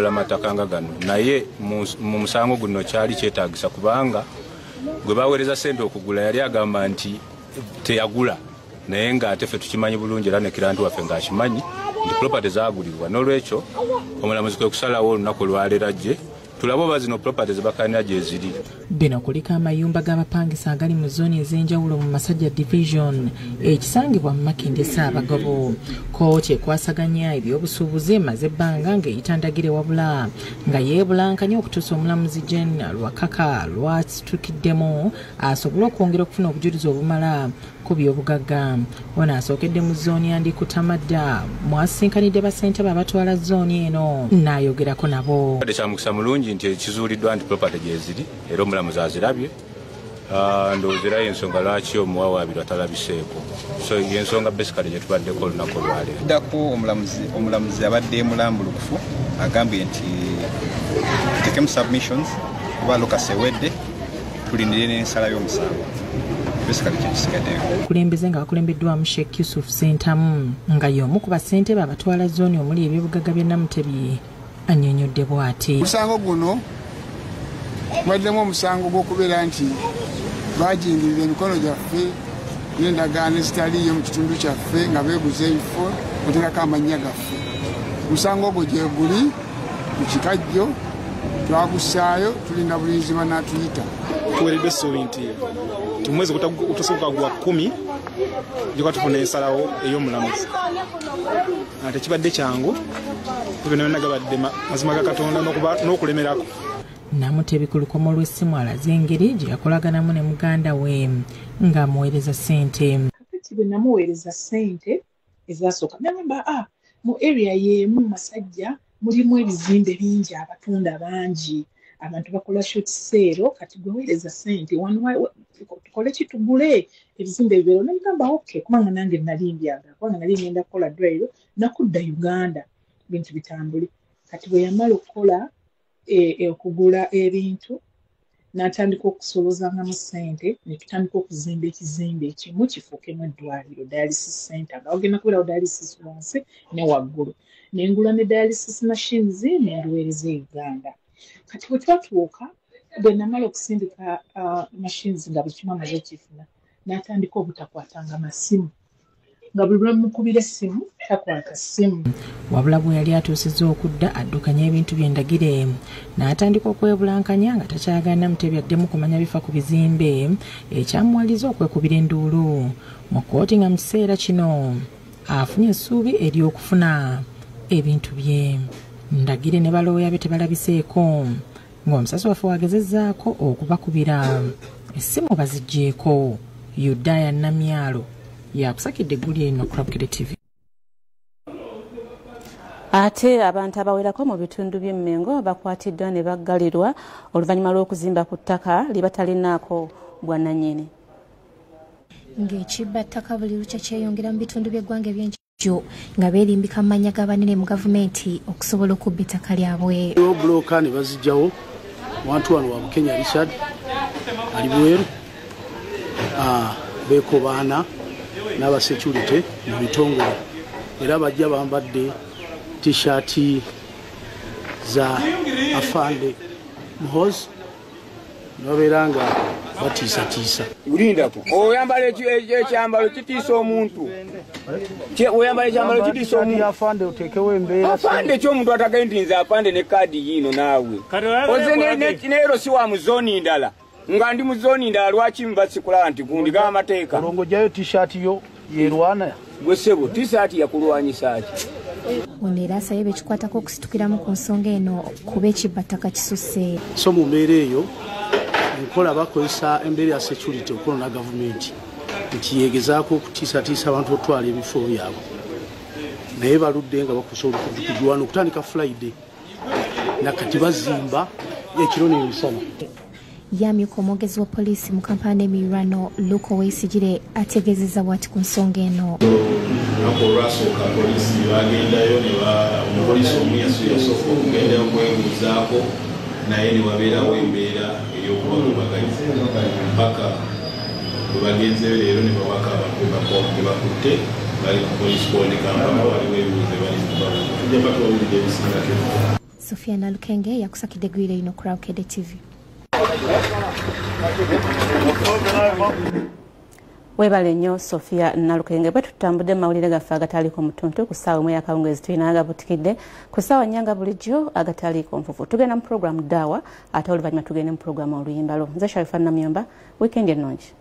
amataka gano naye mu musango guno kyali kyetaagisa kubanga gwe baweereza ssente okugula yali agamba nti teyagula naye ng'ate ffe tukimanyi bulungi era ne kiranti waffe ng'akimanyi nti property zaagulibwa n'olwekyo omulamuzi kwe kusalawo olunaku olwaleerajje tulabe oba zino property zebakanira gye ziri. Bino kuliko amayumba g'abapangisa agali mu zooni ez'enjawulo mu Masajja Division ekisangibwa mu Makindye Ssaabagabo. Kkooti ekwasaganya ebyobusuubuzi emaze ebbanga ng'eyita Ndagire wabula nga yeebulankanya okutuusa omulamuzi General Wakaka lw'asitukiddemu asobole okwongera okufuna obujulizi obumala ku by'obugagga. Ono asookedde mu zooni ya Ndikutamadda mwasinkanidde bassentebe abatwala zooni eno n'ayogerako nabo. Kyamukisa mulungi nti ekizuuliddwa nti property gye ziri era omulamuzi azirabye. Ndowooza era y'ensonga lwaki omuwawaabirwa atalabiseeko. So y'ensonga basically gye tubaddeko olunaku olwaleero. Ddako omulamuzi abadde mulambulukufu agambye nti tuteekemu submissions kuba lokasi ewedde tulindire n'ensala y'omusango. Kulembeze nga bakulembeddwamu Sheikh Yusuf Sentamu nga y'omu ku bassentebe abatwala zooni omuli eby'obugagga bya Namutebi annyonnyodde bw'ati. Omusango guno mwaddemu omusango gw'okubeera nti baajingirira emikono gyaffe n'endagaano ezitaliiyo mu kitundu kyaffe nga beeguza ebifo okuteekako amannya gaffe. Omusango ogwo gye guli mu kikajjo twagussaayo tulinda bulinzi banaatuyita. Tuweeredde essuubi nti tumwezi utasooka gwa 10 gye tufuna ensalawo ey'omulamuzi. Tekibadde kyangu byonna gabadde mazima ga Katonda n'okulemerako. Namutebi ku lukomo lw'essimu alaze engeri gye yakolaganamu ne muganda we ng'amuweereza ssente. Kati bwe namuweereza ssente ezasooka nagamba mu area y'emu Masajja mulimu ebizimbe bingi abatunda bangi. Abantu bakola short sale kati gweweereza ssente tukole kitugule ebizimbe bibero n'egamba okay kubanga nange nali mbyaga kubanga nali ngenda kukola dwayiro nakudda Uganda bintu bitambule. Kati bwe yamala okukola okugula ebintu n'atandika okusolozangamu ssente ne tutandika okuzimba ekizimbe ekimu kifuukemu eddwaliro dialysis center nga ogenda kubeerawo dialysis wansi ne waggulu n'engula ne dialysis machines n'enduweereza e Uganda. Kati bwe twatuuka bwe namala okusindika machines nga buli kimu amaze okifuna n'atandika obutakwatanga masimu nga buli lwemukubira essimu takwata ssimu. Wabula bwe yali atuusizza okudda addukanya ebintu by'endagire n'atandika okwebulankanya nga takyagala Namutebi addemu kumanya bifa ku bizimbe ekyamuwaliza okwekubira enduulu. Mu kkooti nga mu kiseera kino afunye essuubi ery'okufuna ebintu bye. Ndagire ne balooya be tebalabiseeko ng'omusasi waffe wagezezzaako okubakubira essimu baziggyeeko. Yudaya Namyalo yakusakidde eggulu eno ku Club TV. Ate abantu abawerako mu bitundu by'Emmengo bakwatiddwa ne baggalirwa oluvannyuma lw'okuzimba ku ttaka libatalinaako bwannannyini. Ng'ekibbattaka buli lukya kyeyongera mu bitundu by'eggwanga eby'enjawulo nga beerimbika amannya g'abanene mu gavumenti okusobola okubba ettaka lyabwe. Bulooka ne bazigyawo wantu wano wa Bukenya Richard ali bweru beekobaana n'abasecurity mu bitongole era bajja bambadde t-shirt za afande Muhoozi babeera nga batiisatiisa. Ulindako oyambala ekyambalo kitiisa omuntu oyambala ekyambalo kitiisa omuntu afande oteekewo embeera afande ky'omuntu atagenda nze afande ne kaadi yino naawe oze neero si wa mu zooni ndala nga ndi mu zooni ndala lwaki mbasikula nti kundiga amateeka olongo gyayo t-shirt yo yerwana gwe ssebo t-shirt yakulwanyisa ki. Ono era asabye bekikwatako okusitukiramu ku nsonga eno kuba ekibbattaka kisusse. So mu mbeera eyo enkola bakozesa embeera ya security okulonda gavumenti nti yeegezaako okutiisatiisa abantu otwala ebifo byabwe naye baludde nga bakusa olukujukuju wano okutandika Friday nakati bazimba ekiro n'emisana. Yamyuka omwogezi wa poliisi mu kampala emirwano Luko Weesigire ategeezezza bw'ati ku nsonga eno. Olwasooka poliisi bagendayo omupoliisi omu yasooka okugendayo okwebuuzaako naye ne wabeerawo embeera ey'okubagubaganya mpaka bwe bagenzeyo leero ne babaka bebakutte bali ku poliisi koone kampala waliwo ebibuuzo bali tujja paka bawulidde ebisingako. Sofia Nalukenge yakusakidde gwire ino ku Rawkede TV. Webale nnyo Sofia Nalukenge. Bwe tutambudde mawulire gaffe agataliko mutuntu ku ssaawa emwe yakawungeezi tulina agabutikidde ku ssaawa nnyanga bulijjo agataliko nfufu. Tugenda mu programu Daawa ate oluvannyuma tugende mu programu Oluyimba Lo. Nze Sharifa Namyomba, weekend ennungi.